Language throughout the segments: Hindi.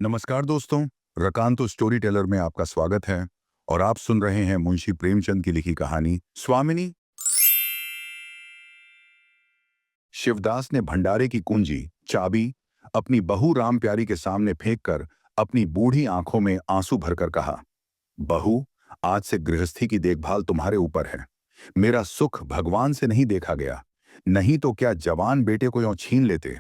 नमस्कार दोस्तों, रकांतो स्टोरी टेलर में आपका स्वागत है। और आप सुन रहे हैं मुंशी प्रेमचंद की लिखी कहानी स्वामिनी। शिवदास ने भंडारे की कुंजी चाबी अपनी बहू राम प्यारी के सामने फेंककर अपनी बूढ़ी आंखों में आंसू भरकर कहा, बहू, आज से गृहस्थी की देखभाल तुम्हारे ऊपर है। मेरा सुख भगवान से नहीं देखा गया, नहीं तो क्या जवान बेटे को यूं छीन लेते।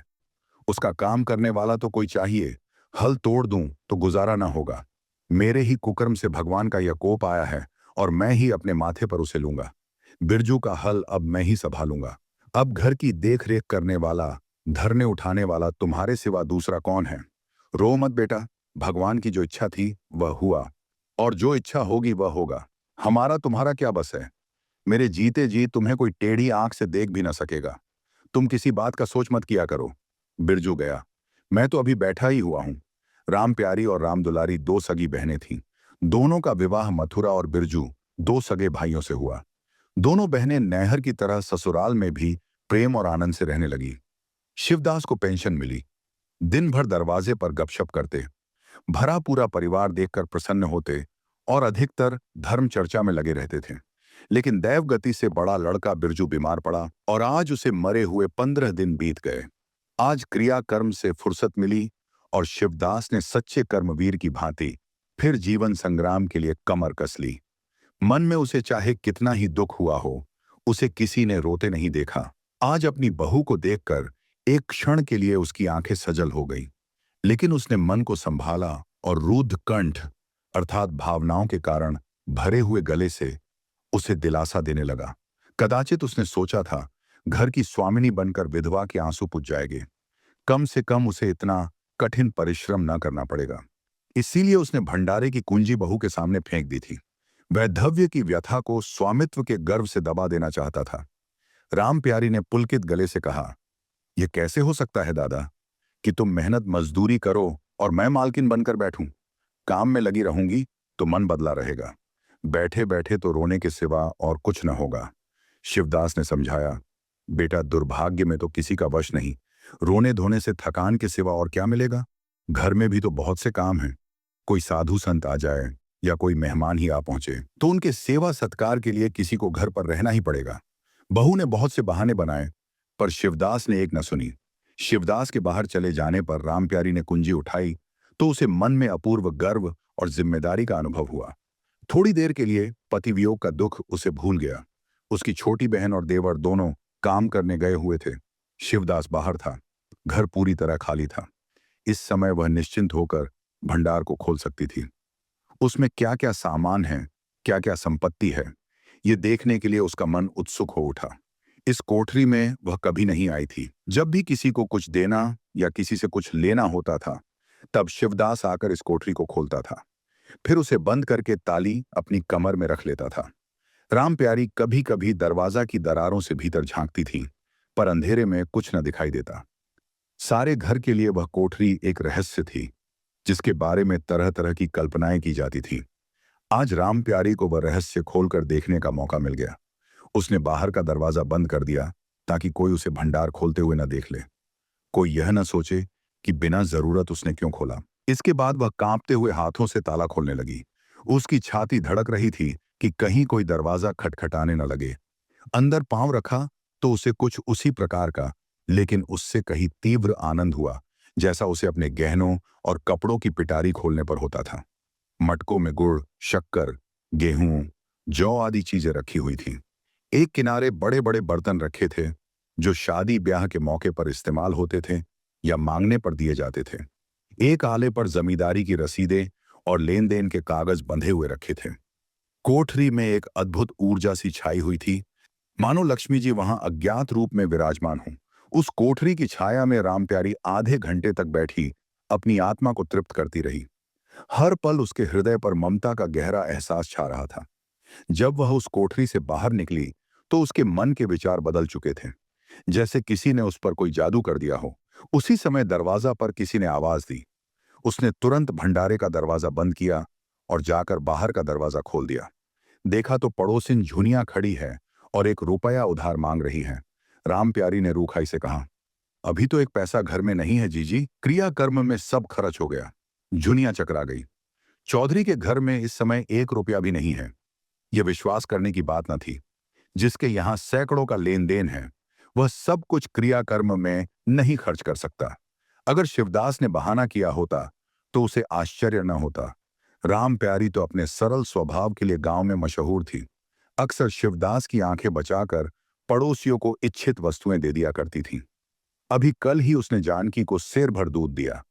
उसका काम करने वाला तो कोई चाहिए। हल तोड़ दूं तो गुजारा ना होगा। मेरे ही कुकर्म से भगवान का यह कोप आया है और मैं ही अपने माथे पर उसे लूंगा। बिरजू का हल अब मैं ही संभालूंगा। अब घर की देख रेख करने वाला, धरने उठाने वाला तुम्हारे सिवा दूसरा कौन है। रो मत बेटा, भगवान की जो इच्छा थी वह हुआ, और जो इच्छा होगी वह होगा। हमारा तुम्हारा क्या बस है। मेरे जीते जी तुम्हें कोई टेढ़ी आंख से देख भी ना सकेगा। तुम किसी बात का सोच मत किया करो। बिरजू गया। मैं तो अभी बैठा ही हुआ हूं। राम प्यारी और राम दुलारी दो सगी बहनें थीं। दोनों का विवाह मथुरा और बिरजू दो सगे भाइयों से हुआ। दोनों बहनें नैहर की तरह ससुराल में भी प्रेम और आनंद से रहने लगी। शिवदास को पेंशन मिली। दिन भर दरवाजे पर गपशप करते, भरा पूरा परिवार देखकर प्रसन्न होते और अधिकतर धर्म चर्चा में लगे रहते थे। लेकिन दैव गति से बड़ा लड़का बिरजू बीमार पड़ा और आज उसे मरे हुए 15 दिन बीत गए। आज क्रियाकर्म से फुर्सत मिली और शिवदास ने सच्चे कर्मवीर की भांति फिर जीवन संग्राम के लिए कमर कस ली। मन में उसे चाहे कितना ही दुख हुआ हो, उसे किसी ने रोते नहीं देखा। आज अपनी बहू को देखकर एक क्षण के लिए उसकी आंखें सजल हो गई, लेकिन उसने मन को संभाला और रुद्ध कंठ अर्थात भावनाओं के कारण भरे हुए गले से उसे दिलासा देने लगा। कदाचित उसने सोचा था घर की स्वामिनी बनकर विधवा के आंसू पुछ जाएंगे। कम से कम उसे इतना कठिन परिश्रम न करना पड़ेगा। इसीलिए उसने भंडारे की कुंजी बहू के सामने फेंक दी थी। वैधव्य की व्यथा को स्वामित्व के गर्व से दबा देना चाहता था। राम प्यारी ने पुलकित गले से कहा, यह कैसे हो सकता है दादा कि तुम मेहनत मजदूरी करो और मैं मालकिन बनकर बैठूं। काम में लगी रहूंगी तो मन बदला रहेगा, बैठे बैठे तो रोने के सिवा और कुछ न होगा। शिवदास ने समझाया, बेटा, दुर्भाग्य में तो किसी का वश नहीं। रोने धोने से थकान के सिवा और क्या मिलेगा। घर में भी तो बहुत से काम हैं। कोई साधु संत आ जाए या कोई मेहमान ही आ पहुंचे तो उनके सेवा सत्कार के लिए किसी को घर पर रहना ही पड़ेगा। बहू ने बहुत से बहाने बनाए, पर शिवदास ने एक न सुनी। शिवदास के बाहर चले जाने पर राम प्यारी ने कुंजी उठाई तो उसे मन में अपूर्व गर्व और जिम्मेदारी का अनुभव हुआ। थोड़ी देर के लिए पति वियोग का दुख उसे भूल गया। उसकी छोटी बहन और देवर दोनों काम करने गए हुए थे। शिवदास बाहर था। घर पूरी तरह खाली था। इस समय वह निश्चिंत होकर भंडार को खोल सकती थी। उसमें क्या क्या सामान है, क्या क्या संपत्ति है, ये देखने के लिए उसका मन उत्सुक हो उठा। इस कोठरी में वह कभी नहीं आई थी। जब भी किसी को कुछ देना या किसी से कुछ लेना होता था, तब शिवदास आकर इस कोठरी को खोलता था। फिर उसे बंद करके ताली अपनी कमर में रख लेता था। राम प्यारी कभी कभी दरवाजा की दरारों से भीतर झांकती थी, पर अंधेरे में कुछ न दिखाई देता। सारे घर के लिए वह कोठरी एक रहस्य थी, जिसके बारे में तरह तरह की कल्पनाएं की जाती थी। आज राम प्यारी को वह रहस्य खोलकर देखने का मौका मिल गया। उसने बाहर का दरवाजा बंद कर दिया ताकि कोई उसे भंडार खोलते हुए न देख ले। कोई यह न सोचे कि बिना जरूरत उसने क्यों खोला। इसके बाद वह कांपते हुए हाथों से ताला खोलने लगी। उसकी छाती धड़क रही थी कि कहीं कोई दरवाजा खटखटाने न लगे। अंदर पांव रखा तो उसे कुछ उसी प्रकार का, लेकिन उससे कहीं तीव्र आनंद हुआ जैसा उसे अपने गहनों और कपड़ों की पिटारी खोलने पर होता था। मटकों में गुड़, शक्कर, गेहूं, जौ आदि चीजें रखी हुई थीं। एक किनारे बड़े बड़े बर्तन रखे थे, जो शादी ब्याह के मौके पर इस्तेमाल होते थे या मांगने पर दिए जाते थे। एक आले पर जमींदारी की रसीदें और लेन देन के कागज बंधे हुए रखे थे। कोठरी में एक अद्भुत ऊर्जा सी छाई हुई थी, मानो लक्ष्मी जी वहां अज्ञात रूप में विराजमान हों। उस कोठरी की छाया में राम प्यारी आधे घंटे तक बैठी अपनी आत्मा को तृप्त करती रही। हर पल उसके हृदय पर ममता का गहरा एहसास छा रहा था। जब वह उस कोठरी से बाहर निकली तो उसके मन के विचार बदल चुके थे, जैसे किसी ने उस पर कोई जादू कर दिया हो। उसी समय दरवाजा पर किसी ने आवाज दी। उसने तुरंत भंडारे का दरवाजा बंद किया और जाकर बाहर का दरवाजा खोल दिया। देखा तो पड़ोसिन झुनिया खड़ी है और 1 रुपया उधार मांग रही है। राम प्यारी ने रूखाई से कहा, अभी तो एक पैसा घर में नहीं है जीजी, क्रियाकर्म में सब खर्च हो गया। दुनिया चकरा गई। चौधरी के घर में इस समय 1 रुपया भी नहीं है। यह विश्वास करने की बात न थी। जिसके यहां सैकड़ों का लेन देन है, वह सब कुछ क्रियाकर्म में नहीं खर्च कर सकता। अगर शिवदास ने बहाना किया होता तो उसे आश्चर्य न होता। राम प्यारी तो अपने सरल स्वभाव के लिए गांव में मशहूर थी। अक्सर शिवदास की आंखें बचाकर पड़ोसियों को इच्छित वस्तुएं दे दिया करती थीं। अभी कल ही उसने जानकी को सेर भर दूध दिया,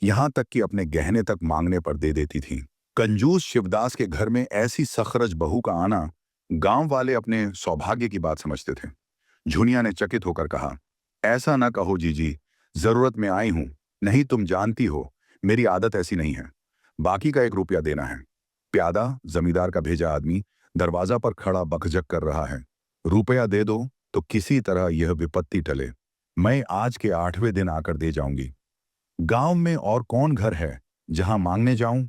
यहां तक कि अपने गहने तक मांगने पर दे देती थी। कंजूस शिवदास के घर में ऐसी सखरज बहू का आना गांव वाले अपने सौभाग्य की बात समझते थे। झुनिया ने चकित होकर कहा, ऐसा ना कहो जीजी, जरूरत में आई हूं, नहीं तुम जानती हो मेरी आदत ऐसी नहीं है। बाकी का 1 रुपया देना है। प्यादा जमींदार का भेजा आदमी दरवाजा पर खड़ा बकझक कर रहा है। रुपया दे दो तो किसी तरह यह विपत्ति टले। मैं आज के 8वें दिन आकर दे जाऊंगी। गांव में और कौन घर है जहां मांगने जाऊं?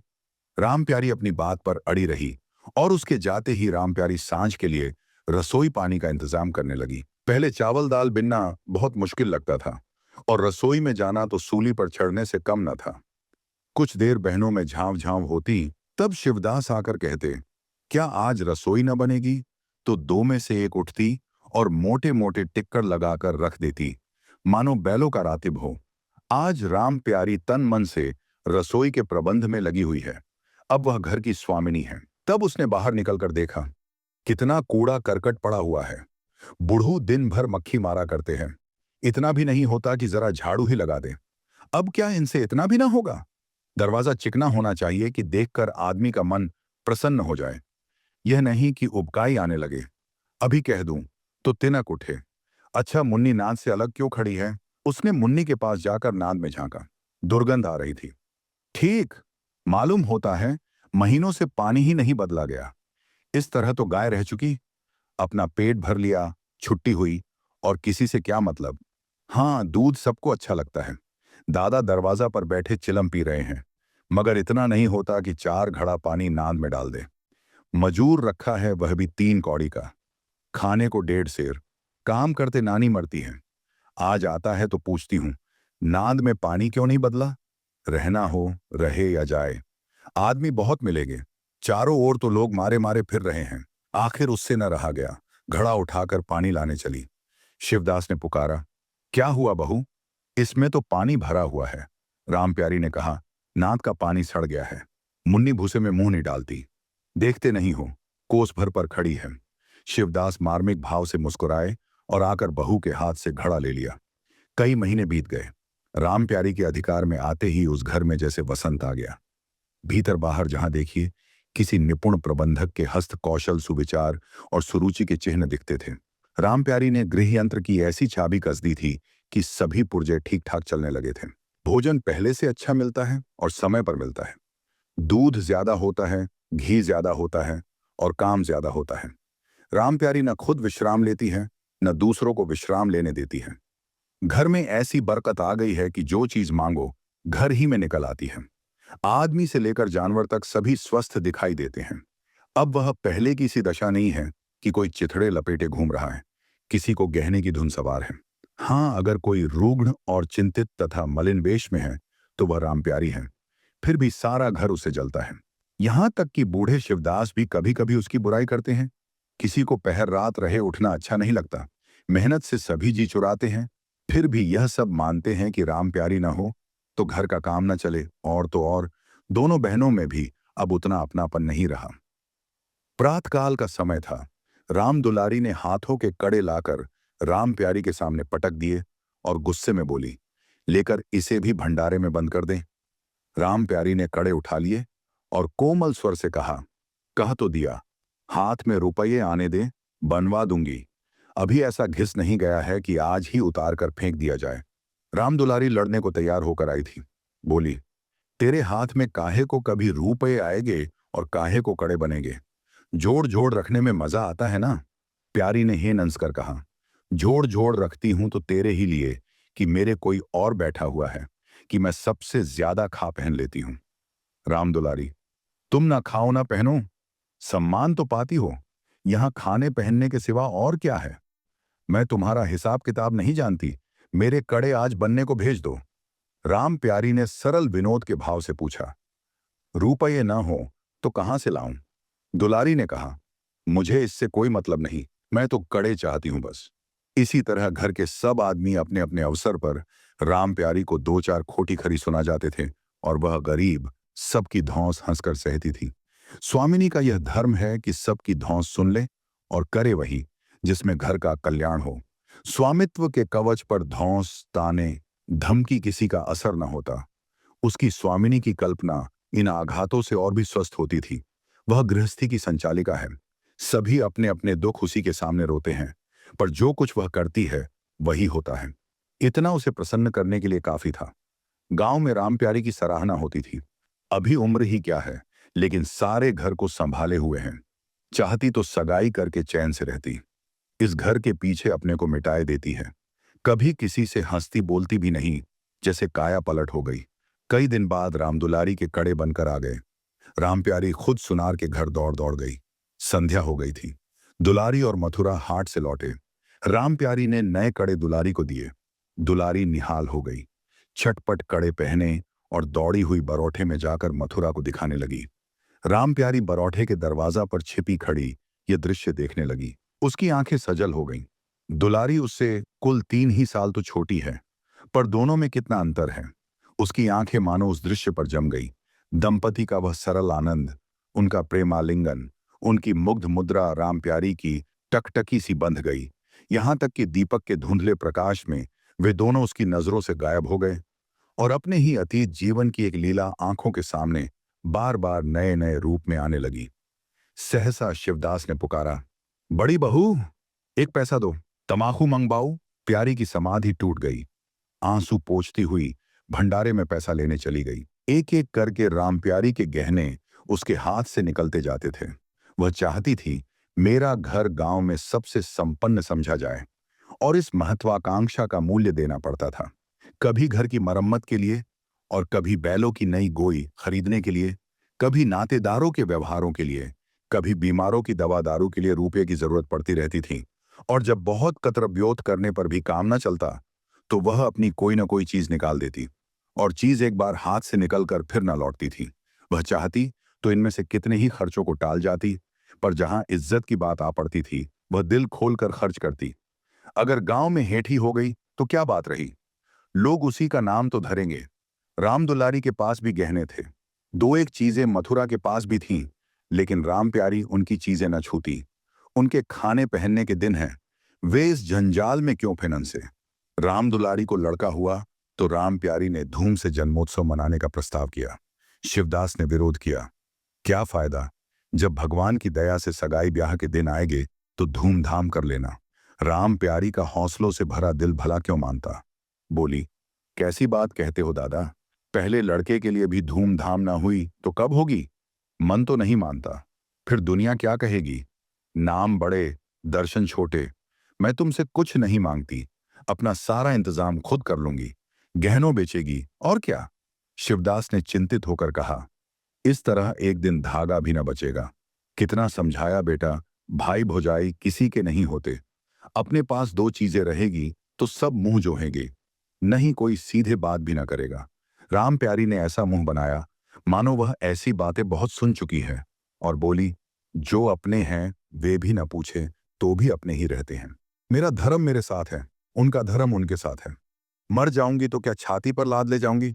राम प्यारी अपनी बात पर अड़ी रही और उसके जाते ही राम प्यारी सांझ के लिए रसोई पानी का इंतजाम करने लगी। पहले चावल दाल बिनना बहुत मुश्किल लगता था और रसोई में जाना तो सूली पर चढ़ने से कम न था। कुछ देर बहनों में झांव झांव होती, तब शिवदास आकर कहते, क्या आज रसोई न बनेगी? तो दो में से एक उठती और मोटे मोटे टिक्कर लगाकर रख देती, मानो बैलों का रातिब हो। आज राम प्यारी तन मन से रसोई के प्रबंध में लगी हुई है। अब वह घर की स्वामिनी है। तब उसने बाहर निकलकर देखा, कितना कूड़ा करकट पड़ा हुआ है। बूढ़ू दिन भर मक्खी मारा करते हैं, इतना भी नहीं होता कि जरा झाड़ू ही लगा दे। अब क्या इनसे इतना भी ना होगा? दरवाजा चिकना होना चाहिए कि देखकर आदमी का मन प्रसन्न हो जाए, यह नहीं कि उबकाई आने लगे। अभी कह दूं तो तिनक उठे। अच्छा, मुन्नी नाद से अलग क्यों खड़ी है? उसने मुन्नी के पास जाकर नाद में झांका। दुर्गंध आ रही थी। ठीक, मालूम होता है महीनों से पानी ही नहीं बदला गया। इस तरह तो गाय रह चुकी, अपना पेट भर लिया, छुट्टी हुई, और किसी से क्या मतलब। हाँ, दूध सबको अच्छा लगता है। दादा दरवाजा पर बैठे चिलम पी रहे हैं, मगर इतना नहीं होता कि 4 घड़ा पानी नाद में डाल दे। मजूर रखा है, वह भी 3 कौड़ी का, खाने को 1.5 सेर। काम करते नानी मरती है। आज आता है तो पूछती हूं, नाद में पानी क्यों नहीं बदला? रहना हो रहे या जाए, आदमी बहुत मिलेंगे। चारों ओर तो लोग मारे मारे फिर रहे हैं। आखिर उससे न रहा गया, घड़ा उठाकर पानी लाने चली। शिवदास ने पुकारा, क्या हुआ बहू? इसमें तो पानी भरा हुआ है। राम प्यारी ने कहा, नाद का पानी सड़ गया है। मुन्नी भूसे में मुंह नहीं डालती। देखते नहीं हो, कोस भर पर खड़ी है। शिवदास मार्मिक भाव से मुस्कुराए और आकर बहू के हाथ से घड़ा ले लिया। कई महीने बीत गए। राम प्यारी के अधिकार में आते ही उस घर में जैसे वसंत आ गया। भीतर बाहर जहां देखिए, किसी निपुण प्रबंधक के हस्त कौशल, सुविचार और सुरुचि के चिन्ह दिखते थे। राम प्यारी ने गृह यंत्र की ऐसी चाबी कस दी थी कि सभी पुर्जे ठीक ठाक चलने लगे थे। भोजन पहले से अच्छा मिलता है और समय पर मिलता है। दूध ज्यादा होता है, घी ज्यादा होता है और काम ज्यादा होता है। राम प्यारी न खुद विश्राम लेती है, न दूसरों को विश्राम लेने देती है। घर में ऐसी बरकत आ गई है कि जो चीज मांगो घर ही में निकल आती है। आदमी से लेकर जानवर तक सभी स्वस्थ दिखाई देते हैं। अब वह पहले की सी दशा नहीं है कि कोई चिथड़े लपेटे घूम रहा है, किसी को गहने की धुन सवार है। हाँ, अगर कोई रुग्ण और चिंतित तथा मलिन वेश में है तो वह राम प्यारी है। फिर भी सारा घर उसे जलता है। यहां तक कि बूढ़े शिवदास भी कभी कभी उसकी बुराई करते हैं। किसी को पहर रात रहे उठना अच्छा नहीं लगता। मेहनत से सभी जी चुराते हैं, फिर भी यह सब मानते हैं कि राम प्यारी न हो तो घर का काम न चले। और तो और, दोनों बहनों में भी अब उतना अपनापन नहीं रहा। प्रातकाल का समय था। राम दुलारी ने हाथों के कड़े लाकर राम प्यारी के सामने पटक दिए और गुस्से में बोली, लेकर इसे भी भंडारे में बंद कर दें। राम प्यारी ने कड़े उठा लिए और कोमल स्वर से कहा, कह तो दिया, हाथ में रुपये आने दे, बनवा दूंगी। अभी ऐसा घिस नहीं गया है कि आज ही उतार कर फेंक दिया जाए। राम दुलारी लड़ने को तैयार होकर आई थी। बोली, तेरे हाथ में काहे को कभी रुपये आएंगे और काहे को कड़े बनेंगे? जोड़ जोड़ रखने में मजा आता है ना? प्यारी ने हे नंस कर कहा, जोड़ जोड़ रखती हूं तो तेरे ही लिए कि मेरे कोई और बैठा हुआ है कि मैं सबसे ज्यादा खा पहन लेती हूं। राम दुलारी, तुम ना खाओ ना पहनो, सम्मान तो पाती हो, यहां खाने पहनने के सिवा और क्या है? मैं तुम्हारा हिसाब किताब नहीं जानती, मेरे कड़े आज बनने को भेज दो। राम प्यारी ने सरल विनोद के भाव से पूछा, रुपये न हो तो कहां से लाऊं? दुलारी ने कहा, मुझे इससे कोई मतलब नहीं, मैं तो कड़े चाहती हूं बस। इसी तरह घर के सब आदमी अपने अपने अवसर पर राम प्यारी को दो चार खोटी खरी सुना जाते थे और वह गरीब सबकी धौंस हंसकर सहती थी। स्वामिनी का यह धर्म है कि सबकी धौंस सुन ले और करे वही जिसमें घर का कल्याण हो। स्वामित्व के कवच पर धौंस, ताने, धमकी किसी का असर न होता। उसकी स्वामिनी की कल्पना इन आघातों से और भी स्वस्थ होती थी। वह गृहस्थी की संचालिका है। सभी अपने अपने दुख उसी के सामने रोते हैं, पर जो कुछ वह करती है वही होता है। इतना उसे प्रसन्न करने के लिए काफी था। गांव में राम प्यारी की सराहना होती थी। अभी उम्र ही क्या है, लेकिन सारे घर को संभाले हुए हैं। चाहती तो सगाई करके चैन से रहती। इस घर के पीछे अपने को मिटाए देती है। कभी किसी से हंसती बोलती भी नहीं, जैसे काया पलट हो गई। कई दिन बाद राम दुलारी के कड़े बनकर आ गए। राम प्यारी खुद सुनार के घर दौड़ दौड़ गई। संध्या हो गई थी। दुलारी और मथुरा हाट से लौटे। राम प्यारी ने नए कड़े दुलारी को दिए। दुलारी निहाल हो गई। छटपट कड़े पहने और दौड़ी हुई बरौठे में जाकर मथुरा को दिखाने लगी। राम प्यारी बरौठे के दरवाजा पर छिपी खड़ी ये दृश्य देखने लगी। उसकी आंखें सजल हो गईं। दुलारी उससे कुल 3 ही साल तो छोटी है, पर दोनों में कितना अंतर है। उसकी आंखें मानो उस दृश्य पर जम गई। दंपति का वह सरल आनंद, उनका प्रेमालिंगन, उनकी मुग्ध मुद्रा राम प्यारी की टकटकी सी बंध गई। यहां तक कि दीपक के धुंधले प्रकाश में वे दोनों उसकी नजरों से गायब हो गए और अपने ही अतीत जीवन की एक लीला आंखों के सामने बार बार नए नए रूप में आने लगी। सहसा शिवदास ने पुकारा, बड़ी बहू, एक पैसा दो, तमाकू मंगवाओ। प्यारी की समाधि टूट गई। आंसू पोंछती हुई भंडारे में पैसा लेने चली गई। एक एक करके राम प्यारी के गहने उसके हाथ से निकलते जाते थे। वह चाहती थी मेरा घर गांव में सबसे संपन्न समझा जाए, और इस महत्वाकांक्षा का मूल्य देना पड़ता था। कभी घर की मरम्मत के लिए, और कभी बैलों की नई गोई खरीदने के लिए, कभी नातेदारों के व्यवहारों के लिए, कभी बीमारों की दवा दारू के लिए रुपये की जरूरत पड़ती रहती थी। और जब बहुत कतरब्योत करने पर भी काम न चलता, तो वह अपनी कोई न कोई चीज निकाल देती, और चीज एक बार हाथ से निकलकर फिर न लौटती थी। वह चाहती तो इनमें से कितने ही खर्चों को टाल जाती, पर जहां इज्जत की बात आ पड़ती थी वह दिल खोलकर खर्च करती। अगर गांव में हेठी हो गई तो क्या बात रही, लोग उसी का नाम तो धरेंगे। राम दुलारी के पास भी गहने थे। दो एक चीजें मथुरा के पास भी थीं, लेकिन राम प्यारी उनकी चीजें न छूती। उनके खाने पहनने के दिन हैं, वे इस जंजाल में क्यों फिनंसे। राम दुलारी को लड़का हुआ तो राम प्यारी ने धूम से जन्मोत्सव मनाने का प्रस्ताव किया। शिवदास ने विरोध किया। क्या फायदा, जब भगवान की दया से सगाई ब्याह के दिन आएंगे तो धूमधाम कर लेना। राम प्यारी का हौसलों से भरा दिल भला क्यों मानता। बोली, कैसी बात कहते हो दादा, पहले लड़के के लिए भी धूमधाम ना हुई तो कब होगी। मन तो नहीं मानता, फिर दुनिया क्या कहेगी। नाम बड़े, दर्शन छोटे। मैं तुमसे कुछ नहीं मांगती, अपना सारा इंतजाम खुद कर लूंगी। गहनों बेचेगी और क्या। शिवदास ने चिंतित होकर कहा, इस तरह एक दिन धागा भी न बचेगा। कितना समझाया बेटा, भाई भौजाई किसी के नहीं होते। अपने पास दो चीजें रहेगी तो सब मुंह जोहेंगे, नहीं कोई सीधे बात भी ना करेगा। राम प्यारी ने ऐसा मुंह बनाया मानो वह ऐसी बातें बहुत सुन चुकी है, और बोली, जो अपने हैं वे भी ना पूछे तो भी अपने ही रहते हैं। मेरा धर्म मेरे साथ है, उनका धर्म उनके साथ है। मर जाऊंगी तो क्या छाती पर लाद ले जाऊंगी।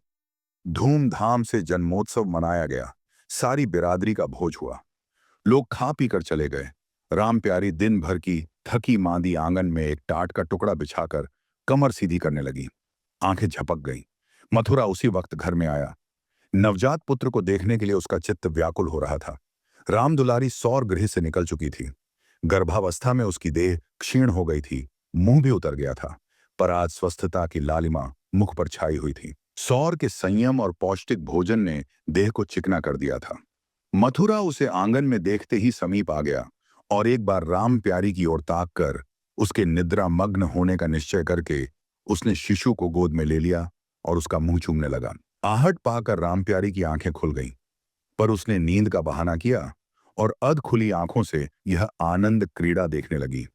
धूमधाम से जन्मोत्सव मनाया गया। सारी बिरादरी का भोज हुआ। लोग खा पी कर चले गए। राम प्यारी दिन भर की थकी मांदी आंगन में एक टाट का टुकड़ा बिछाकर कमर सीधी करने लगी। आंखें झपक गईं। मथुरा उसी वक्त घर में आया। नवजात पुत्र को देखने के लिए उसका चित्त व्याकुल हो रहा था। राम दुलारी सौर गृह से निकल चुकी थी। गर्भावस्था में उसकी देह क्षीण हो गई थी, मुंह भी उतर गया था, पर आज स्वस्थता की लालिमा मुख पर छाई हुई थी। सौर के संयम और पौष्टिक भोजन ने देह को चिकना कर दिया था। मथुरा उसे आंगन में देखते ही समीप आ गया और एक बार राम प्यारी की ओर ताक कर उसके निद्रा मग्न होने का निश्चय करके उसने शिशु को गोद में ले लिया और उसका मुंह चूमने लगा। आहट पाकर राम प्यारी की आंखें खुल गईं, पर उसने नींद का बहाना किया और अध खुली आंखों से यह आनंद क्रीड़ा देखने लगी।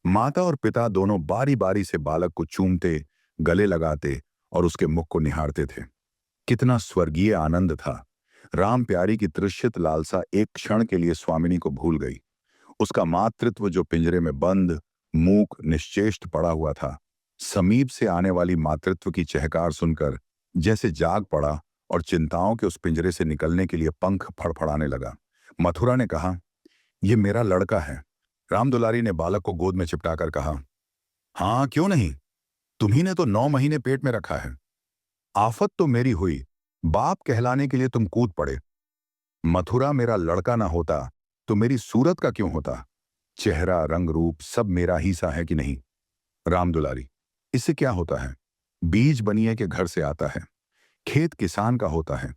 माता और पिता दोनों बारी बारी से बालक को चूमते, गले लगाते और उसके मुख को निहारते थे। कितना स्वर्गीय आनंद था। राम प्यारी की तृषित लालसा एक क्षण के लिए स्वामिनी को भूल गई। उसका मातृत्व जो पिंजरे में बंद, मूक, निश्चेष्ट पड़ा हुआ था, समीप से आने वाली मातृत्व की चहकार सुनकर जैसे जाग पड़ा और चिंताओं के उस पिंजरे से निकलने के लिए पंख फड़फड़ाने लगा। मथुरा ने कहा, "ये मेरा लड़का है।" राम दुलारी ने बालक को गोद में चिपटाकर कहा, "हाँ, क्यों नहीं? तुम्ही ने तो 9 महीने पेट में रखा है। आफत तो मेरी हुई, बाप कहलाने के लिए तुम कूद पड़े। मथुरा मेरा लड़का ना होता तो मेरी सूरत का क्यों होता? चेहरा, रंग, रूप सब मेरा ही सा है कि नहीं?" राम दुलारी, इससे क्या होता है? बीज बनिए के घर से आता है, खेत किसान का होता है,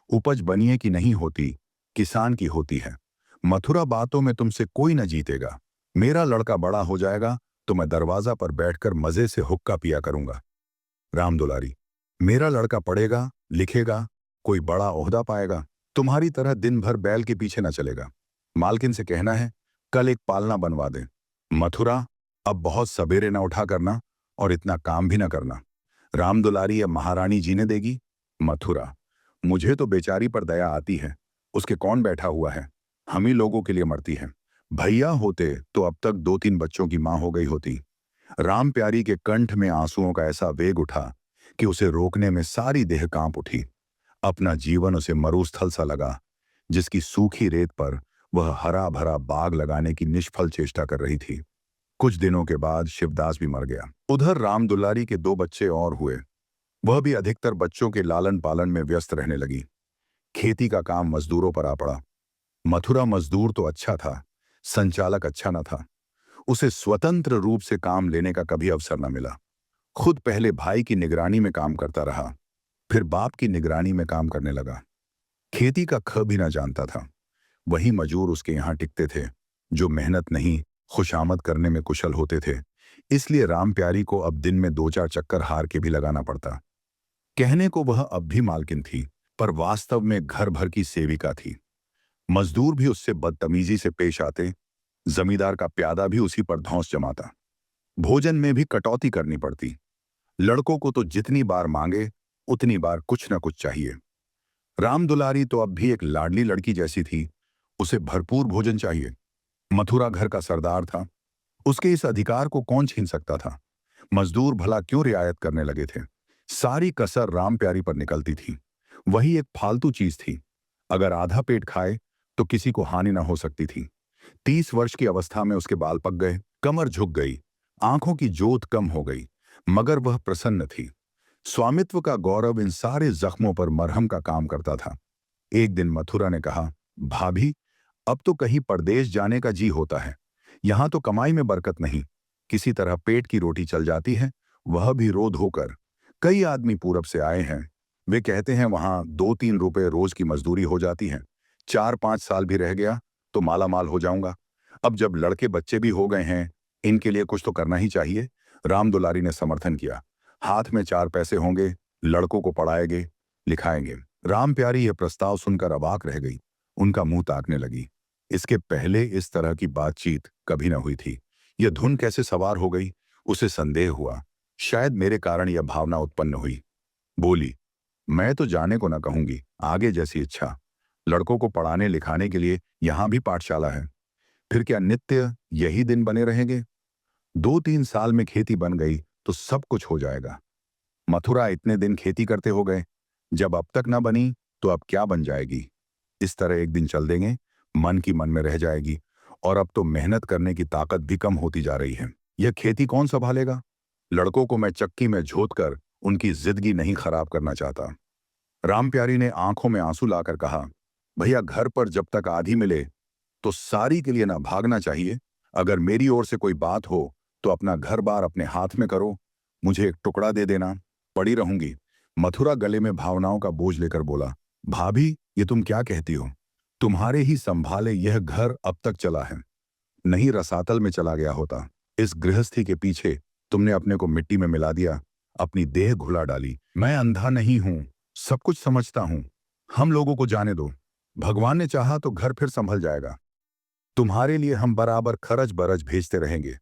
उपज बनिए की नहीं होती, किसान की होती है। मथुरा, बातों में तुमसे कोई न जीतेगा। मेरा लड़का बड़ा हो जाएगा तो मैं दरवाजा पर बैठकर मजे से हुक्का पिया करूंगा। राम दुलारी, मेरा लड़का पढ़ेगा, लिखेगा, कोई बड़ा ओहदा पाएगा, तुम्हारी तरह दिन भर बैल के पीछे न चलेगा। मालकिन से कहना है कल एक पालना बनवा दे। मथुरा, अब बहुत सवेरे न उठा करना और इतना काम भी न करना। राम दुलारी, अब महारानी जी ने देगी। मथुरा, मुझे तो बेचारी पर दया आती है, उसके कौन बैठा हुआ है, हम ही लोगों के लिए मरती है। भैया होते तो अब तक 2-3 बच्चों की मां हो गई होती। राम प्यारी के कंठ में आंसुओं का ऐसा वेग उठा कि उसे रोकने में सारी देह कांप उठी। अपना जीवन उसे मरुस्थल सा लगा, जिसकी सूखी रेत पर वह हरा भरा बाग लगाने की निष्फल चेष्टा कर रही थी। कुछ दिनों के बाद शिवदास भी मर गया। उधर राम दुलारी के 2 बच्चे और हुए। वह भी अधिकतर बच्चों के लालन पालन में व्यस्त रहने लगी। खेती का काम मजदूरों पर आ पड़ा। मथुरा मजदूर तो अच्छा था, संचालक अच्छा न था। उसे स्वतंत्र रूप से काम लेने का कभी अवसर न मिला। खुद पहले भाई की निगरानी में काम करता रहा, फिर बाप की निगरानी में काम करने लगा। खेती का ख भी न जानता था। वही मजूर उसके यहाँ टिकते थे, जो मेहनत नहीं, खुशामद करने में कुशल होते थे। इसलिए राम प्यारी को अब दिन में 2-4 चक्कर हार के भी लगाना पड़ता। कहने को वह अब भी मालकिन थी, पर वास्तव में घर भर की सेविका थी। मजदूर भी उससे बदतमीजी से पेश आते, जमींदार का प्यादा भी उसी पर धौंस जमाता। भोजन में भी कटौती करनी पड़ती। लड़कों को तो जितनी बार मांगे उतनी बार कुछ न कुछ चाहिए। राम दुलारी तो अब भी एक लाडली लड़की जैसी थी, उसे भरपूर भोजन चाहिए। मथुरा घर का सरदार था, उसके इस अधिकार को कौन छीन सकता था? मजदूर भला क्यों रियायत करने लगे थे? सारी कसर राम प्यारी पर निकलती थी। वही एक फालतू चीज थी, अगर आधा पेट खाए तो किसी को हानि न हो सकती थी। 30 वर्ष की अवस्था में उसके बाल पक गए, कमर झुक गई, आंखों की जोत कम हो गई, मगर वह प्रसन्न थी। स्वामित्व का गौरव इन सारे जख्मों पर मरहम का काम करता था। एक दिन मथुरा ने कहा, भाभी, अब तो कहीं परदेश जाने का जी होता है। यहां तो कमाई में बरकत नहीं, किसी तरह पेट की रोटी चल जाती है, वह भी रो धोकर। कई आदमी पूरब से आए हैं, वे कहते हैं वहां 2-3 रुपए रोज की मजदूरी हो जाती है। 4-5 साल भी रह गया तो माला माल हो जाऊंगा। अब जब लड़के बच्चे भी हो गए हैं, इनके लिए कुछ तो करना ही चाहिए। राम दुलारी ने समर्थन किया। हाथ में 4 पैसे होंगे, लड़कों को पढ़ाएंगे, लिखाएंगे। राम प्यारी यह प्रस्ताव सुनकर अवाक रह गई, उनका मुंह ताकने लगी। इसके पहले इस तरह की बातचीत कभी न हुई थी। यह धुन कैसे सवार हो गई, उसे संदेह हुआ। शायद मेरे कारण यह भावना उत्पन्न हुई। बोली, मैं तो जाने को न कहूंगी, आगे जैसी इच्छा। लड़कों को पढ़ाने लिखाने के लिए यहां भी पाठशाला है। फिर क्या नित्य यही दिन बने रहेंगे? 2-3 साल में खेती बन गई तो सब कुछ हो जाएगा। मथुरा, इतने दिन खेती करते हो गए, जब अब तक न बनी तो अब क्या बन जाएगी? इस तरह एक दिन चल देंगे, मन की मन में रह जाएगी। और अब तो मेहनत करने की ताकत भी कम होती जा रही है। यह खेती कौन संभालेगा? लड़कों को मैं चक्की में झोंक कर उनकी जिंदगी नहीं खराब करना चाहता। राम प्यारी ने आंखों में आंसू लाकर कहा, भैया, घर पर जब तक आधी मिले तो सारी के लिए ना भागना चाहिए। अगर मेरी ओर से कोई बात हो तो अपना घर बार अपने हाथ में करो, मुझे एक टुकड़ा दे देना, पड़ी रहूंगी। मथुरा गले में भावनाओं का बोझ लेकर बोला, भाभी, ये तुम क्या कहती हो? तुम्हारे ही संभाले यह घर अब तक चला है, नहीं रसातल में चला गया होता। इस गृहस्थी के पीछे तुमने अपने को मिट्टी में मिला दिया, अपनी देह घुला डाली। मैं अंधा नहीं हूं, सब कुछ समझता हूं। हम लोगों को जाने दो, भगवान ने चाहा तो घर फिर संभल जाएगा। तुम्हारे लिए हम बराबर खरच बरच भेजते रहेंगे।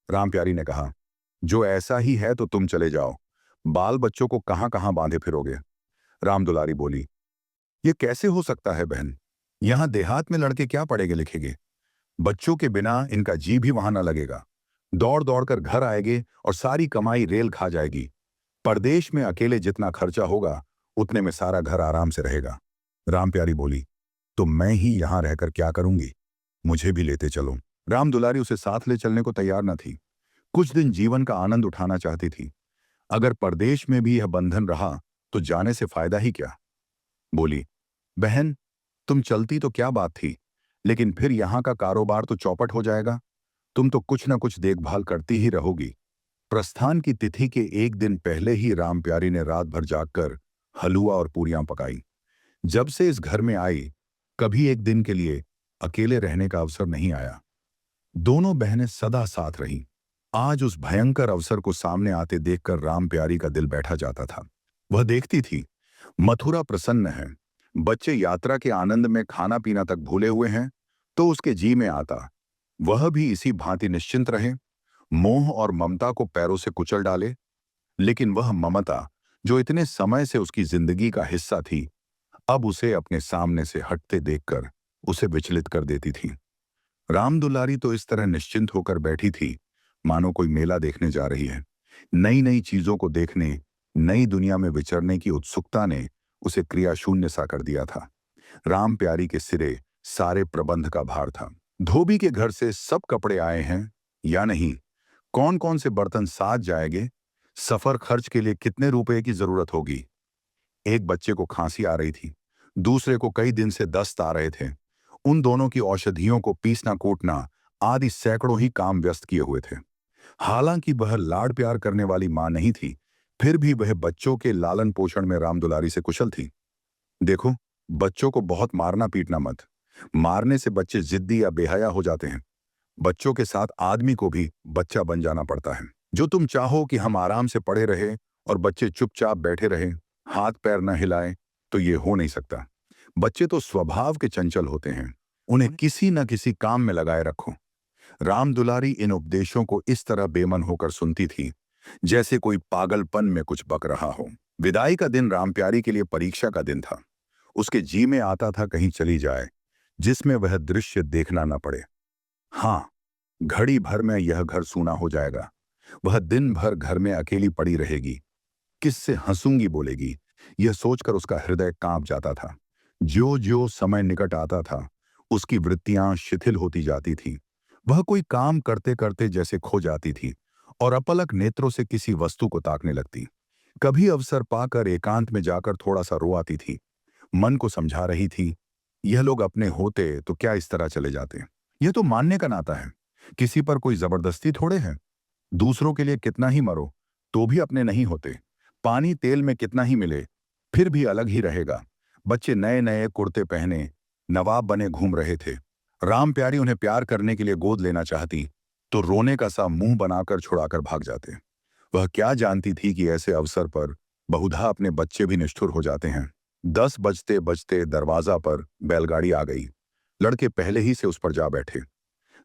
राम प्यारी ने कहा, जो ऐसा ही है तो तुम चले जाओ, बाल बच्चों को कहां कहां बांधे फिरोगे? राम दुलारी बोली। ये कैसे हो सकता है बहन? यहां देहात में लड़के क्या पढ़ेंगे लिखेंगे? बच्चों के बिना इनका जी भी वहां ना लगेगा। दौड़ दौड़ कर घर आएंगे और सारी कमाई रेल खा जाएगी। परदेश में अकेले जितना खर्चा होगा उतने में सारा घर आराम से रहेगा। राम प्यारी बोली, तो मैं ही यहां रहकर क्या करूंगी? मुझे भी लेते चलो। राम दुलारी उसे साथ ले चलने को तैयार न थी। कुछ दिन जीवन का आनंद उठाना चाहती थी। अगर परदेश में भी यह बंधन रहा तो जाने से फायदा ही क्या? बोली, बहन, तुम चलती तो क्या बात थी, लेकिन फिर यहां का कारोबार तो चौपट हो जाएगा। तुम तो कुछ न कुछ देखभाल करती ही रहोगी। प्रस्थान की तिथि के एक दिन पहले ही राम प्यारी ने रात भर जागकर हलवा और पूरियां पकाई। जब से इस घर में आई, कभी एक दिन के लिए अकेले रहने का अवसर नहीं आया। दोनों बहनें सदा साथ रहीं। आज उस भयंकर अवसर को सामने आते देखकर राम प्यारी का दिल बैठा जाता था। वह देखती थी, मथुरा प्रसन्न है, बच्चे यात्रा के आनंद में खाना पीना तक भूले हुए हैं, तो उसके जी में आता वह भी इसी भांति निश्चिंत रहे, मोह और ममता को पैरों से कुचल डाले। लेकिन वह ममता, जो इतने समय से उसकी जिंदगी का हिस्सा थी, अब उसे अपने सामने से हटते देखकर उसे विचलित कर देती थी। राम दुलारी तो इस तरह निश्चिंत होकर बैठी थी, मानो कोई मेला देखने जा रही है। नई नई चीजों को देखने, नई दुनिया में विचरने की उत्सुकता ने उसे क्रियाशून्य सा कर दिया था। राम प्यारी के सिरे सारे प्रबंध का भार था। धोबी के घर से सब कपड़े आए हैं या नहीं, कौन कौन से बर्तन साथ जाएंगे, सफर खर्च के लिए कितने रुपए की जरूरत होगी। एक बच्चे को खांसी आ रही थी, दूसरे को कई दिन से दस्त आ रहे थे। उन दोनों की औषधियों को पीसना कूटना आदि सैकड़ों ही काम व्यस्त किए हुए थे। हालांकि वह लाड़ प्यार करने वाली मां नहीं थी, फिर भी वह बच्चों के लालन पोषण में राम दुलारी से कुशल थी। देखो, बच्चों को बहुत मारना पीटना मत। मारने से बच्चे जिद्दी या बेहया हो जाते हैं। बच्चों के साथ आदमी को भी बच्चा बन जाना पड़ता है। जो तुम चाहो कि हम आराम से पड़े रहे और बच्चे चुपचाप बैठे रहे, हाथ पैर न हिलाए, तो ये हो नहीं सकता। बच्चे तो स्वभाव के चंचल होते हैं, उन्हें किसी न किसी काम में लगाए रखो। राम दुलारी इन उपदेशों को इस तरह बेमन होकर सुनती थी, जैसे कोई पागलपन में कुछ बक रहा हो। विदाई का दिन राम प्यारी के लिए परीक्षा का दिन था। उसके जी में आता था कहीं चली जाए, जिसमें वह दृश्य देखना न पड़े। हाँ, घड़ी भर में यह घर सूना हो जाएगा। वह दिन भर घर में अकेली पड़ी रहेगी। किससे हंसूंगी बोलेगी, यह सोचकर उसका हृदय कांप जाता था। ज्यो ज्यो समय निकट आता था, उसकी वृत्तियां शिथिल होती जाती थी। वह कोई काम करते करते जैसे खो जाती थी और अपलक नेत्रों से किसी वस्तु को ताकने लगती। कभी अवसर पाकर एकांत में जाकर थोड़ा सा रो आती थी। मन को समझा रही थी, यह लोग अपने होते तो क्या इस तरह चले जाते। यह तो मानने का नाता है, किसी पर कोई जबरदस्ती थोड़े है। दूसरों के लिए कितना ही मरो तो भी अपने नहीं होते। पानी तेल में कितना ही मिले फिर भी अलग ही रहेगा। बच्चे नए नए कुर्ते पहने नवाब बने घूम रहे थे। राम प्यारी उन्हें प्यार करने के लिए गोद लेना चाहती तो रोने का सा मुंह बनाकर छुड़ाकर भाग जाते। वह क्या जानती थी कि ऐसे अवसर पर बहुधा अपने बच्चे भी निष्ठुर हो जाते हैं। 10 बजते बजते दरवाजा पर बैलगाड़ी आ गई। लड़के पहले ही से उस पर जा बैठे।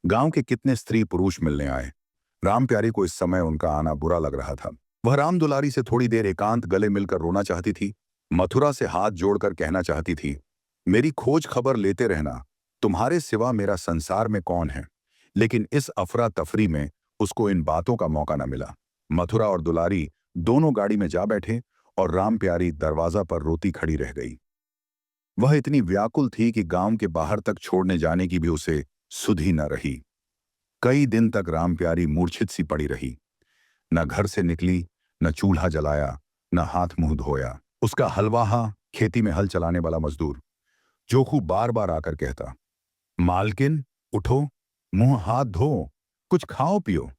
गांव के कितने स्त्री पुरुष मिलने आए। राम प्यारी को इस समय उनका आना बुरा लग रहा था। वह राम दुलारी से थोड़ी देर एकांत गले मिलकर रोना चाहती थी। मथुरा से हाथ जोड़कर कहना चाहती थी, मेरी खोज खबर लेते रहना, तुम्हारे सिवा मेरा संसार में कौन है। लेकिन इस अफरा तफरी में उसको इन बातों का मौका न मिला। मथुरा और दुलारी दोनों गाड़ी में जा बैठे और राम प्यारी दरवाजा पर रोती खड़ी रह गई। वह इतनी व्याकुल थी कि गांव के बाहर तक छोड़ने जाने की भी उसे सुध ही न रही। कई दिन तक राम प्यारी मूर्छित सी पड़ी रही। न घर से निकली, न चूल्हा जलाया, न हाथ मुंह धोया। उसका हलवाहा, खेती में हल चलाने वाला मजदूर जोखू बार बार आकर कहता, मालकिन उठो, मुंह हाथ धो, कुछ खाओ पियो।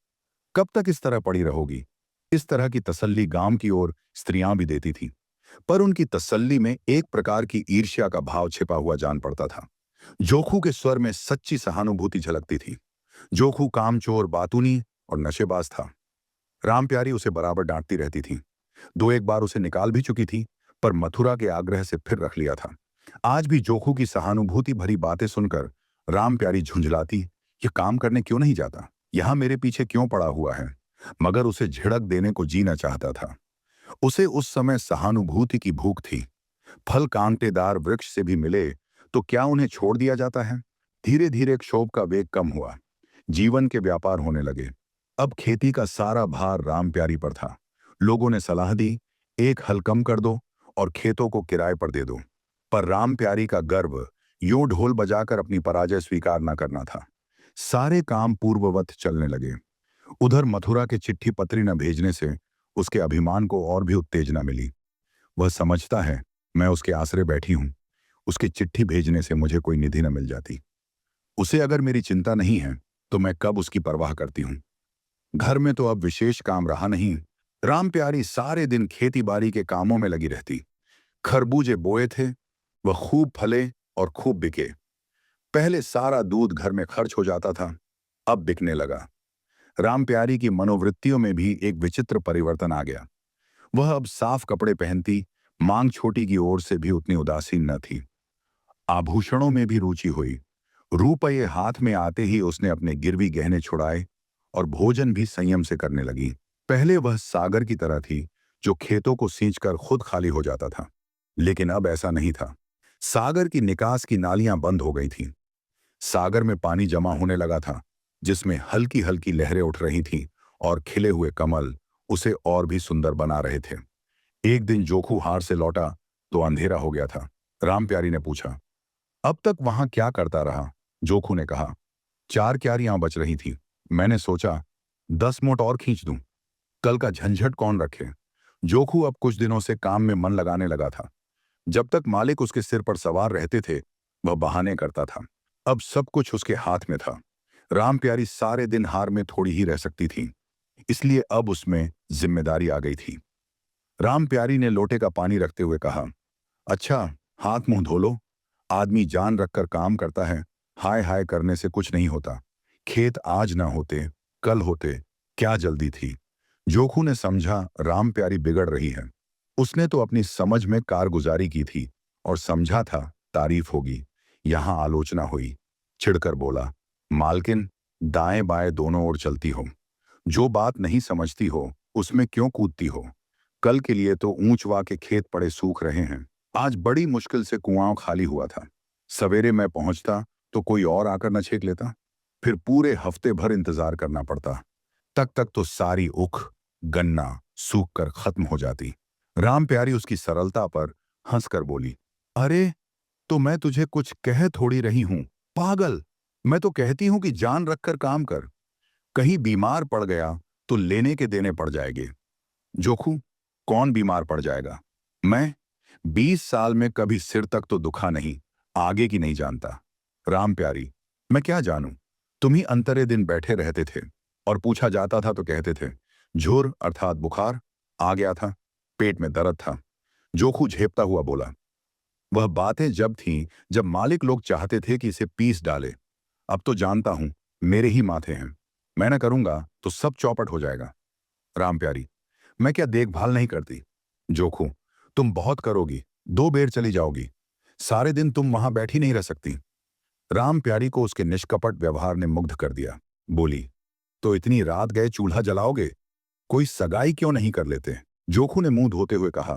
कब तक इस तरह पड़ी रहोगी? इस तरह की तसल्ली गांव की ओर स्त्रियां भी देती थीं, पर उनकी तसल्ली में एक प्रकार की ईर्ष्या का भाव छिपा हुआ जान पड़ता था। जोखू के स्वर में सच्ची सहानुभूति झलकती थी। जोखू कामचोर, बातूनी और नशेबाज था। राम प्यारी उसे बराबर डांटती रहती थी। 2 एक बार उसे निकाल भी चुकी थी, पर मथुरा के आग्रह से फिर रख लिया था। आज भी जोखू की सहानुभूति भरी बातें सुनकर राम प्यारी झुंझलाती, ये काम करने क्यों नहीं जाता, यहां मेरे पीछे क्यों पड़ा हुआ है। मगर उसे झिड़क देने को जी न चाहता था। उसे उस समय सहानुभूति की भूख थी। फल कांटेदार वृक्ष से भी मिले तो क्या उन्हें छोड़ दिया जाता है। धीरे धीरे क्षोभ का वेग कम हुआ। जीवन के व्यापार होने लगे। अब खेती का सारा भार राम प्यारी पर था। लोगों ने सलाह दी, एक हल कम कर दो और खेतों को किराए पर दे दो। पर राम प्यारी का गर्व यूं ढोल बजाकर अपनी पराजय स्वीकार न करना था। सारे काम पूर्ववत चलने लगे। उधर मथुरा के चिट्ठी पत्री न भेजने से उसके अभिमान को और भी उत्तेजना मिली। वह समझता है मैं उसके आसरे बैठी हूं, उसकी चिट्ठी भेजने से मुझे कोई निधि न मिल जाती। उसे अगर मेरी चिंता नहीं है तो मैं कब उसकी परवाह करती हूं। घर में तो अब विशेष काम रहा नहीं। राम प्यारी सारे दिन खेती बाड़ी के कामों में लगी रहती। खरबूजे बोए थे, वह खूब फले और खूब बिके। पहले सारा दूध घर में खर्च हो जाता था, अब बिकने लगा। राम प्यारी की मनोवृत्तियों में भी एक विचित्र परिवर्तन आ गया। वह अब साफ कपड़े पहनती, मांग छोटी की ओर से भी उतनी उदासीन न थी। आभूषणों में भी रुचि हुई। रुपये हाथ में आते ही उसने अपने गिरवी गहने छुड़ाए और भोजन भी संयम से करने लगी। पहले वह सागर की तरह थी जो खेतों को सींचकर खुद खाली हो जाता था, लेकिन अब ऐसा नहीं था। सागर की निकास की नालियां बंद हो गई थीं। सागर में पानी जमा होने लगा था, जिसमें हल्की हल्की लहरें उठ रही थीं और खिले हुए कमल उसे और भी सुंदर बना रहे थे। एक दिन जोखू हार से लौटा तो अंधेरा हो गया था। राम प्यारी ने पूछा, अब तक वहां क्या करता रहा? जोखू ने कहा, 4 क्यारियां बच रही थी। मैंने सोचा 10 मोट और खींच दूं। कल का झंझट कौन रखे। जोखू अब कुछ दिनों से काम में मन लगाने लगा था। जब तक मालिक उसके सिर पर सवार रहते थे वह बहाने करता था। अब सब कुछ उसके हाथ में था। राम प्यारी सारे दिन हार में थोड़ी ही रह सकती थी, इसलिए अब उसमें जिम्मेदारी आ गई थी। राम प्यारी ने लोटे का पानी रखते हुए कहा, अच्छा, हाथ मुंह धो लो। आदमी जान रखकर काम करता है, हाय हाय करने से कुछ नहीं होता। खेत आज ना होते कल होते, क्या जल्दी थी। जोखू ने समझा राम प्यारी बिगड़ रही है। उसने तो अपनी समझ में कारगुजारी की थी और समझा था तारीफ होगी। यहां आलोचना हुई। चिढ़कर बोला, मालकिन, दाएं बाएं दोनों ओर चलती हो। जो बात नहीं समझती हो उसमें क्यों कूदती हो। कल के लिए तो ऊंचवा के खेत पड़े सूख रहे हैं। आज बड़ी मुश्किल से कुआं खाली हुआ था। सवेरे मैं पहुंचता तो कोई और आकर न छेक लेता। फिर पूरे हफ्ते भर इंतजार करना पड़ता। तक तक तो सारी उख गन्ना सूख कर खत्म हो जाती। राम प्यारी उसकी सरलता पर हंसकर बोली, अरे, तो मैं तुझे कुछ कह थोड़ी रही हूं, पागल। मैं तो कहती हूं कि जान रखकर काम कर। कहीं बीमार पड़ गया तो लेने के देने पड़ जाएंगे। जोखू, कौन बीमार पड़ जाएगा? मैं 20 साल में कभी सिर तक तो दुखा नहीं, आगे की नहीं जानता। राम प्यारी, मैं क्या जानूं। तुम ही अंतरे दिन बैठे रहते थे और पूछा जाता था तो कहते थे झुर अर्थात बुखार आ गया था, पेट में दर्द था। जोखू झेपता हुआ बोला, वह बातें जब थीं जब मालिक लोग चाहते थे कि इसे पीस डाले। अब तो जानता हूं मेरे ही माथे हैं। मैं न करूंगा तो सब चौपट हो जाएगा। राम प्यारी, मैं क्या देखभाल नहीं करती? जोखू, तुम बहुत करोगी, 2 बेर चली जाओगी। सारे दिन तुम वहां बैठी नहीं रह सकती। राम प्यारी को उसके निष्कपट व्यवहार ने मुग्ध कर दिया। बोली, तो इतनी रात गए चूल्हा जलाओगे? कोई सगाई क्यों नहीं कर लेते? जोखू ने मुंह धोते हुए कहा,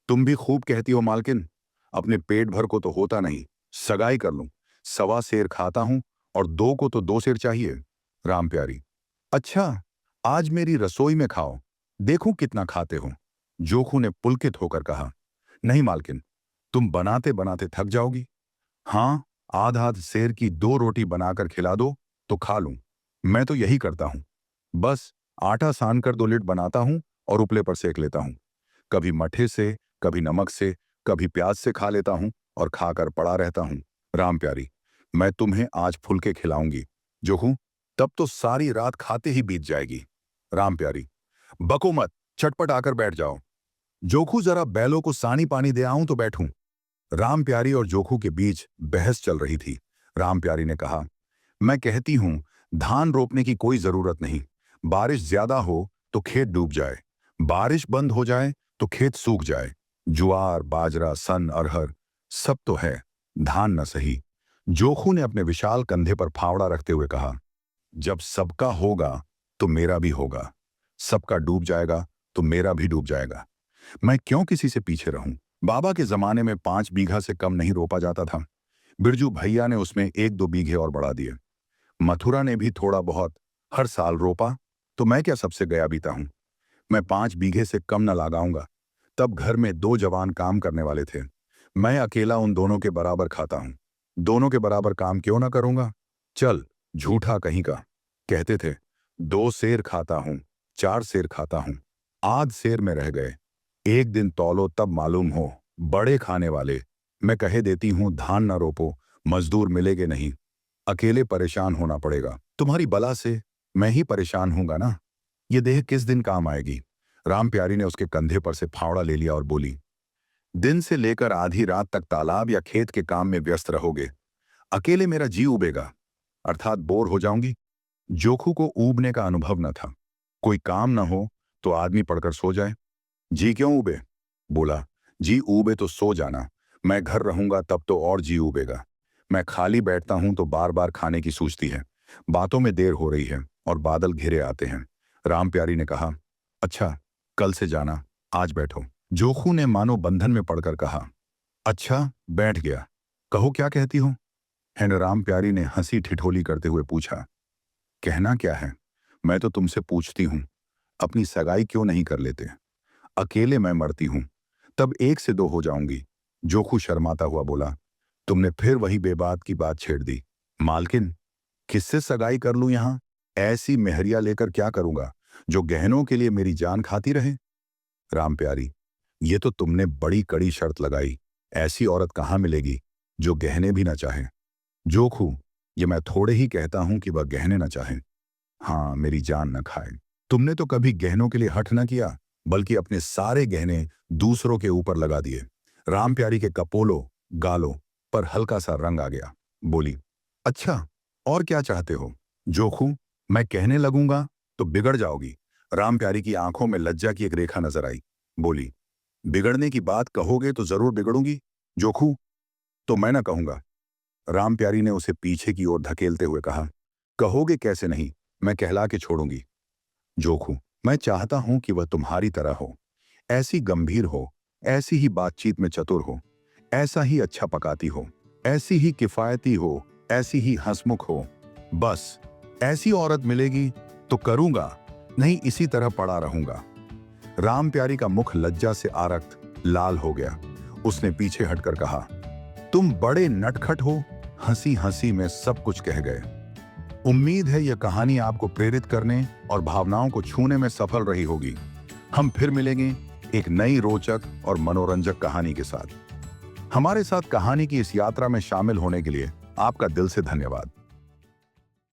तुम भी खूब कहती हो मालकिन, अपने पेट भर को तो होता नहीं, सगाई कर लूं। 1.25 सेर खाता हूं और 2 को तो 2 सेर चाहिए। राम प्यारी, अच्छा, आज मेरी रसोई में खाओ, देखूं कितना खाते हो। जोखू ने पुलकित होकर कहा, नहीं मालकिन, तुम बनाते बनाते थक जाओगी। हाँ, आध आध सेर की 2 रोटी बनाकर खिला दो तो खा लूं। मैं तो यही करता हूं। बस आटा सान कर 2 लिट बनाता हूं और उपले पर सेक लेता हूं। कभी मठे से, कभी नमक से, कभी प्याज से खा लेता हूं और खाकर पड़ा रहता हूं। राम प्यारी, मैं तुम्हें आज फुलके खिलाऊंगी। जोखू, तब तो सारी रात खाते ही बीत जाएगी। राम प्यारी, बको मत, चटपट आकर बैठ जाओ। जोखू, जरा बैलों को सानी पानी दे आऊं तो बैठूं। राम प्यारी और जोखू के बीच बहस चल रही थी। राम प्यारी ने कहा, मैं कहती हूं धान रोपने की कोई जरूरत नहीं। बारिश ज्यादा हो तो खेत डूब जाए, बारिश बंद हो जाए तो खेत सूख जाए। ज्वार बाजरा सन अरहर सब तो है, धान न सही। जोखू ने अपने विशाल कंधे पर फावड़ा रखते हुए कहा, जब सबका होगा तो मेरा भी होगा, सबका डूब जाएगा तो मेरा भी डूब जाएगा। मैं क्यों किसी से पीछे रहूं? बाबा के जमाने में 5 बीघा से कम नहीं रोपा जाता था। बिरजू भैया ने उसमें 1-2 बीघे और बढ़ा दिए। मथुरा ने भी थोड़ा बहुत हर साल रोपा, तो मैं क्या सबसे गया बीता हूं? मैं 5 बीघे से कम न लगाऊंगा। तब घर में 2 जवान काम करने वाले थे। मैं अकेला उन दोनों के बराबर खाता हूं। दोनों के बराबर काम क्यों ना करूंगा? चल, झूठा कहीं का। कहते थे 2 सेर खाता हूं, 4 सेर खाता हूं। आध सेर में रह गए। एक दिन तौलो तब मालूम हो, बड़े खाने वाले। मैं कहे देती हूं धान न रोपो, मजदूर मिलेगे नहीं। अकेले परेशान होना पड़ेगा। तुम्हारी बला से मैं ही परेशान हूंगा ना। ये देह किस दिन काम आएगी? राम प्यारी ने उसके कंधे पर से फावड़ा ले लिया और बोली, दिन से लेकर आधी रात तक तालाब या खेत के काम में व्यस्त रहोगे। अकेले मेरा जी उबेगा, अर्थात बोर हो जाऊंगी। जोखू को ऊबने का अनुभव न था। कोई काम न हो तो आदमी पड़कर सो जाए। जी क्यों उबे? बोला, जी उबे तो सो जाना। मैं घर रहूंगा तब तो और जी उबेगा। मैं खाली बैठता हूं तो बार बार खाने की सूझती है। बातों में देर हो रही है और बादल घिरे आते हैं। राम प्यारी ने कहा, अच्छा, कल से जाना, आज बैठो। जोखू ने मानो बंधन में पड़कर कहा, अच्छा, बैठ गया। कहो क्या कहती हो? हैन राम प्यारी ने हंसी ठिठोली करते हुए पूछा, कहना क्या है? मैं तो तुमसे पूछती हूं, अपनी सगाई क्यों नहीं कर लेते? अकेले मैं मरती हूं, तब 1 से 2 हो जाऊंगी। जोखू शर्माता हुआ बोला, तुमने फिर वही बेबात की बात छेड़ दी। मालकिन, किससे सगाई कर लूं यहां? ऐसी मेहरिया लेकर क्या करूंगा जो गहनों के लिए मेरी जान खाती रहे? राम प्यारी, ये तो तुमने बड़ी कड़ी शर्त लगाई। ऐसी औरत कहां मिलेगी जो गहने भी ना चाहे? जोखू, ये मैं थोड़े ही कहता हूं कि वह गहने न चाहे। हाँ, मेरी जान न खाए। तुमने तो कभी गहनों के लिए हठ न किया, बल्कि अपने सारे गहने दूसरों के ऊपर लगा दिए। राम प्यारी के कपोलों, गालों पर हल्का सा रंग आ गया। बोली, अच्छा, और क्या चाहते हो? जोखू, मैं कहने लगूंगा तो बिगड़ जाओगी। राम प्यारी की आंखों में लज्जा की एक रेखा नजर आई। बोली, बिगड़ने की बात कहोगे तो जरूर बिगड़ूंगी। जोखू, तो मैं न कहूंगा। राम प्यारी ने उसे पीछे की ओर धकेलते हुए कहा, कहोगे कैसे नहीं, मैं कहला के छोड़ूंगी। जोखू, मैं चाहता हूं कि वह तुम्हारी तरह हो, ऐसी गंभीर हो, ऐसी ही बातचीत में चतुर हो, ऐसा ही अच्छा पकाती हो, ऐसी ही किफायती हो, ऐसी ही हंसमुख हो। बस ऐसी औरत मिलेगी तो करूंगा, नहीं इसी तरह पड़ा रहूंगा। राम प्यारी का मुख लज्जा से आरक्त लाल हो गया। उसने पीछे हटकर कहा, तुम बड़े नटखट हो। हंसी हंसी में सब कुछ कह गए। उम्मीद है यह कहानी आपको प्रेरित करने और भावनाओं को छूने में सफल रही होगी। हम फिर मिलेंगे एक नई रोचक और मनोरंजक कहानी के साथ। हमारे साथ कहानी की इस यात्रा में शामिल होने के लिए आपका दिल से धन्यवाद।